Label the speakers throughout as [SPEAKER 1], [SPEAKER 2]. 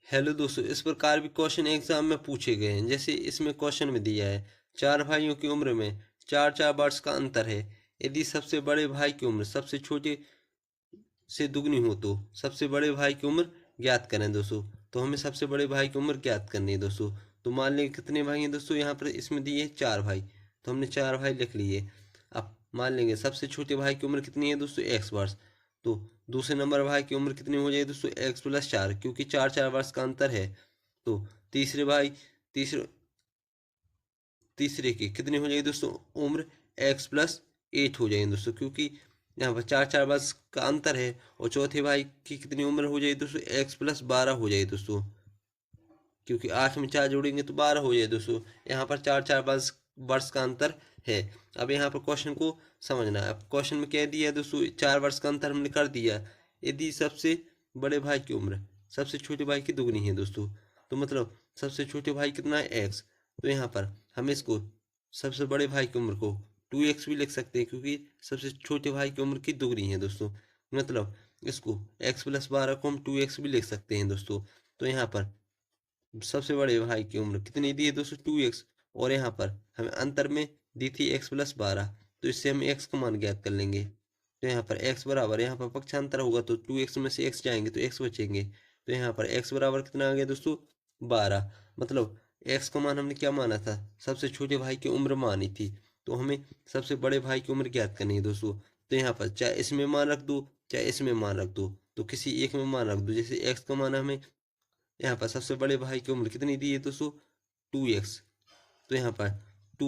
[SPEAKER 1] Hello दोस्तों, इस प्रकार भी क्वेश्चन एग्जाम में पूछे गए हैं। जैसे इसमें क्वेश्चन में दिया है, चार भाइयों की उम्र में चार चार वर्ष का अंतर है। यदि सबसे बड़े भाई की उम्र सबसे छोटे से दुगनी हो तो सबसे बड़े भाई की उम्र ज्ञात करें दोस्तों। तो हमें सबसे बड़े भाई की उम्र ज्ञात करनी है दोस्तों। तो मान लें कितने भाई हैं दोस्तों, यहाँ पर इसमें दिए हैं चार भाई, तो हमने चार भाई लिख लिए। अब मान लेंगे सबसे छोटे भाई की उम्र कितनी है दोस्तों, एक्स वर्ष। तो दूसरे नंबर भाई की उम्र कितनी हो जाएगी दोस्तों, एक्स प्लस चार, क्योंकि चार चार वर्ष का अंतर है। तो तीसरे भाई तीसरे तीसरे की कितनी हो जाएगी दोस्तों उम्र, एक्स प्लस एट हो जाएगी दोस्तों, क्योंकि यहाँ पर चार चार वर्ष का अंतर है। और चौथे भाई की कितनी उम्र हो जाएगी दोस्तों, एक्स प्लस बारह हो जाएगी दोस्तों, क्योंकि आठ में चार जोड़ेंगे तो बारह हो जाए दोस्तों। यहाँ पर चार चार वर्ष वर्ष का अंतर है। अब यहाँ पर क्वेश्चन को समझना है। अब क्वेश्चन में कह दिया है दोस्तों, चार वर्ष का अंतर हमने कर दिया। यदि सबसे बड़े भाई की उम्र सबसे छोटे भाई की दुगनी है दोस्तों, तो मतलब सबसे छोटे भाई कितना है, एक्स। तो यहाँ पर हम इसको सबसे बड़े भाई की उम्र को टू एक्स भी लिख सकते हैं, क्योंकि सबसे छोटे भाई की उम्र की दुगनी है दोस्तों। मतलब इसको एक्स प्लस बारह को हम टू एक्स भी लिख सकते हैं दोस्तों। तो यहाँ पर सबसे बड़े भाई की उम्र कितनी दी है दोस्तों, टू एक्स। और यहाँ पर हमें अंतर में दी थी एक्स प्लस बारह, तो इससे हम एक्स का मान ज्ञात कर लेंगे। तो यहाँ पर एक्स बराबर, यहाँ पर पक्षांतर होगा तो टू एक्स में से एक्स जाएंगे तो एक्स बचेंगे। तो यहाँ पर एक्स बराबर कितना आ गया दोस्तों, बारह। मतलब एक्स का मान हमने क्या माना था, सबसे छोटे भाई की उम्र मानी थी। तो हमें सबसे बड़े भाई की उम्र ज्ञात करनी है दोस्तों। तो यहाँ पर चाहे इसमें मान रख दो चाहे इसमें मान रख दो, तो किसी एक में मान रख दो। जैसे एक्स का मान हमें यहाँ पर सबसे बड़े भाई की उम्र कितनी दी है दोस्तों, टू एक्स। तो यहाँ पर टू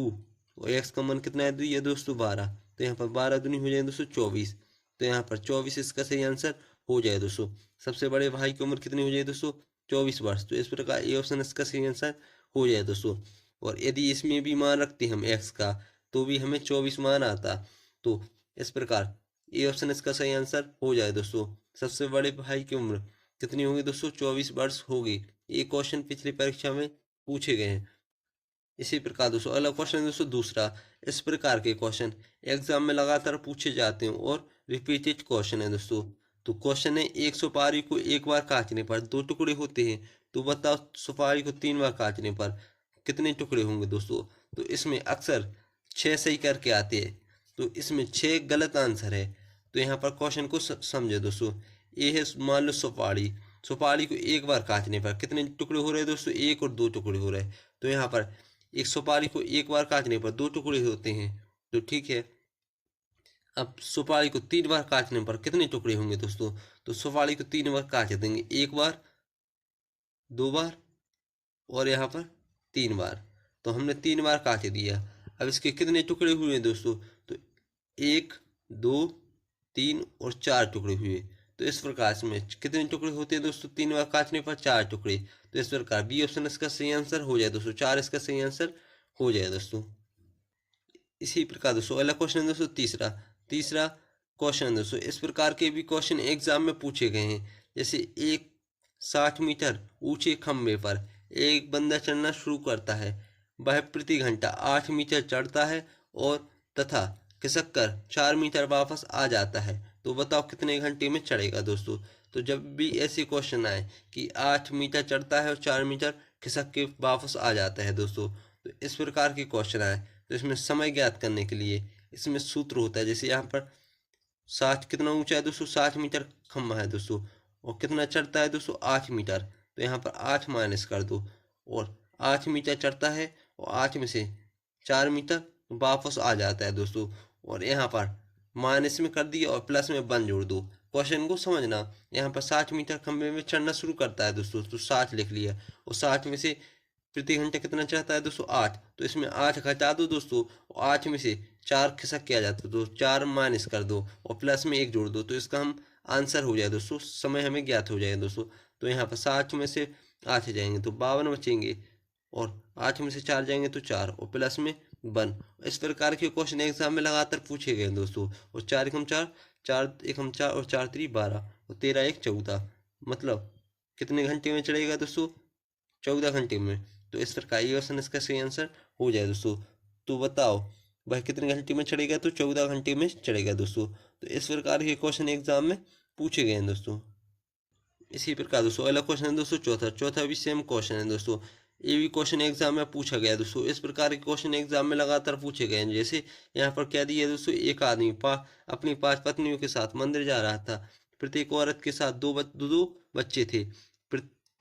[SPEAKER 1] और एक्स का मान कितना है, दी है दोस्तों बारह। तो यहाँ पर बारह दूनी हो जाए दोस्तों चौबीस। तो यहाँ पर चौबीस इसका सही आंसर हो जाए दोस्तों। सबसे बड़े भाई की उम्र कितनी हो जाए दोस्तों, 24 वर्ष। तो इस प्रकार ए ऑप्शन इसका सही आंसर हो जाए दोस्तों। और यदि इसमें भी मान रखते हम एक्स का, तो भी हमें 24 मान आता। तो इस प्रकार ए ऑप्शन इसका सही आंसर हो जाए दोस्तों। सबसे बड़े भाई की उम्र कितनी होगी दोस्तों, 24 वर्ष होगी। ये क्वेश्चन पिछली परीक्षा में पूछे गए हैं। इसी प्रकार दोस्तों अगला क्वेश्चन है दोस्तों दूसरा। इस प्रकार के क्वेश्चन एग्जाम में लगातार पूछे जाते हैं और रिपीटेड क्वेश्चन है दोस्तों। तो क्वेश्चन है, एक सुपारी को एक बार काटने पर दो टुकड़े होते हैं, तो बताओ सुपारी को तीन बार काटने पर कितने टुकड़े होंगे दोस्तों। तो इसमें अक्सर छः सही करके आते हैं, तो इसमें छः गलत आंसर है। तो यहाँ पर क्वेश्चन को समझे दोस्तों। ये है मान लो सुपारी, सुपारी को एक बार काटने पर कितने टुकड़े हो रहे हैं दोस्तों, एक और दो टुकड़े हो रहे हैं। तो यहाँ पर एक सुपारी को एक बार काटने पर दो टुकड़े होते हैं, तो ठीक है। अब सुपारी को तीन बार काटने पर कितने टुकड़े होंगे दोस्तों। तो सुपारी को तीन बार काट देंगे, एक बार, दो बार और यहाँ पर तीन बार। तो हमने तीन बार काट दिया। अब इसके कितने टुकड़े हुए दोस्तों, तो एक, दो, तीन और चार टुकड़े हुए। तो इस प्रकार से में कितने टुकड़े होते हैं दोस्तों, तीन बार काटने पर चार टुकड़े। तो इस प्रकार बी ऑप्शन इसका सही आंसर हो जाए दोस्तों, चार इसका सही आंसर हो जाए दोस्तों। इसी प्रकार दोस्तों अगला क्वेश्चन है दोस्तों तीसरा। तीसरा क्वेश्चन है दोस्तों, इस प्रकार के भी क्वेश्चन एग्जाम में पूछे गए हैं। जैसे एक 60 मीटर ऊंचे खंभे पर एक बंदा चढ़ना शुरू करता है। वह प्रति घंटा 8 मीटर चढ़ता है और तथा खिसक कर 4 मीटर वापस आ जाता है। तो बताओ कितने घंटे में चढ़ेगा दोस्तों। तो जब भी ऐसे क्वेश्चन आए कि 8 मीटर चढ़ता है और 4 मीटर खिसक के वापस आ जाता है दोस्तों, तो इस प्रकार के क्वेश्चन आए, तो इसमें समय ज्ञात करने के लिए इसमें सूत्र होता है। जैसे यहाँ पर 60 कितना ऊंचा है दोस्तों, 60 मीटर खम्भा है दोस्तों, और कितना चढ़ता है दोस्तों, 8 मीटर। तो यहाँ पर 8 माइनस कर दो, और 8 मीटर चढ़ता है और 8 में से 4 मीटर वापस आ जाता है दोस्तों। और यहाँ पर माइनस में कर दिया और प्लस में 1 जोड़ दो। क्वेश्चन को समझना, यहाँ पर 60 मीटर खंभे में चढ़ना शुरू करता है दोस्तों, तो 60 लिख लिया। और 60 में से प्रति घंटे कितना चढ़ता है दोस्तों, 8। तो इसमें 8 घटा दो दोस्तों, और 8 में से 4 खिसक किया जाता है तो 4 माइनस कर दो और प्लस में 1 जोड़ दो। तो इसका हम आंसर हो जाए दोस्तों, समय हमें ज्ञात हो जाए दोस्तों। तो यहाँ पर 60 में से 8 जाएंगे तो 52 बचेंगे, और 8 में से 4 जाएंगे तो 4 और प्लस में 1। इस प्रकार के क्वेश्चन एग्जाम में लगातार पूछे गए दोस्तों। और 4 एकम 4, 4 एकम 4 और 4 3 12 और 13 1 14। मतलब कितने घंटे में चढ़ेगा दोस्तों, 14 घंटे में। तो इस प्रकार ये ऑप्शन इसका सही आंसर हो जाए दोस्तों। तो बताओ वह कितने घंटे में चढ़ेगा, तो 14 घंटे में चढ़ेगा दोस्तों। तो इस प्रकार के क्वेश्चन एग्जाम में पूछे गए हैं दोस्तों। इसी प्रकार दोस्तों अगला क्वेश्चन है दोस्तों चौथा। चौथा भी सेम क्वेश्चन है दोस्तों। ये भी क्वेश्चन एग्जाम में पूछा गया दोस्तों। इस प्रकार के क्वेश्चन एग्जाम में लगातार पूछे गए हैं। जैसे यहाँ पर क्या दिया है दोस्तों, एक आदमी अपनी 5 पत्नियों के साथ मंदिर जा रहा था। प्रत्येक औरत के साथ दो बच्चे थे।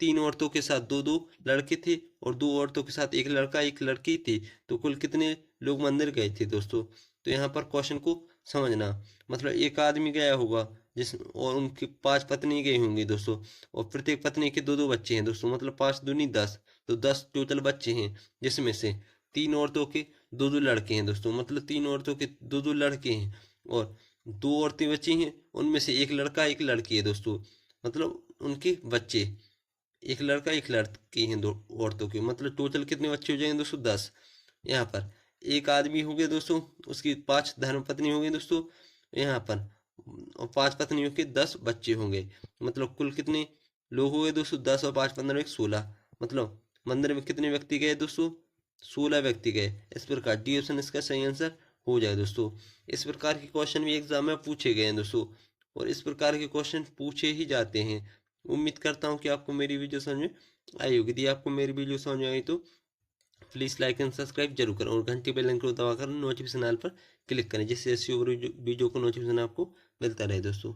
[SPEAKER 1] 3 औरतों के साथ दो लड़के थे और 2 औरतों के साथ एक लड़का एक लड़की थी। तो कुल कितने लोग मंदिर गए थे दोस्तों। तो यहाँ पर क्वेश्चन को समझना, मतलब एक आदमी गया होगा जिस और उनकी 5 पत्नी गई होंगी दोस्तों, और प्रत्येक पत्नी के दो बच्चे हैं दोस्तों, मतलब 5 दूनी 10, तो 10 टोटल बच्चे हैं। जिसमें से 3 औरतों के दो लड़के हैं दोस्तों, मतलब 3 औरतों के दो लड़के हैं और 2 औरतें बची हैं, उनमें से एक लड़का एक लड़की है दोस्तों, मतलब उनके बच्चे एक लड़का एक लड़की हैं 2 औरतों के, मतलब टोटल कितने बच्चे हो जाएंगे दोस्तों 10। यहाँ पर एक आदमी हो गया दोस्तों, उसकी 5 धर्मपत्नी हो गई दोस्तों यहाँ पर, और 5 पत्नियों के 10 बच्चे होंगे। मतलब कुल कितने लोग हो गए दोस्तों 10 और 5 15 16, मतलब मंदिर में कितने व्यक्ति गए दोस्तों 16 व्यक्ति गए। इस प्रकार डी ऑप्शन इसका सही आंसर हो जाए दोस्तों। इस प्रकार के क्वेश्चन भी एग्जाम में पूछे गए हैं दोस्तों, और इस प्रकार के क्वेश्चन पूछे ही जाते हैं। उम्मीद करता हूँ कि आपको मेरी वीडियो समझ में आई होगी। यदि आपको मेरी वीडियो समझ में आई तो प्लीज़ लाइक एंड सब्सक्राइब जरूर करें और घंटी बेल आइकन को दबाकर नोटिफिकेशन आल पर क्लिक करें, जिससे ऐसी वीडियो को नोटिफिकेशन आपको मिलता रहे दोस्तों।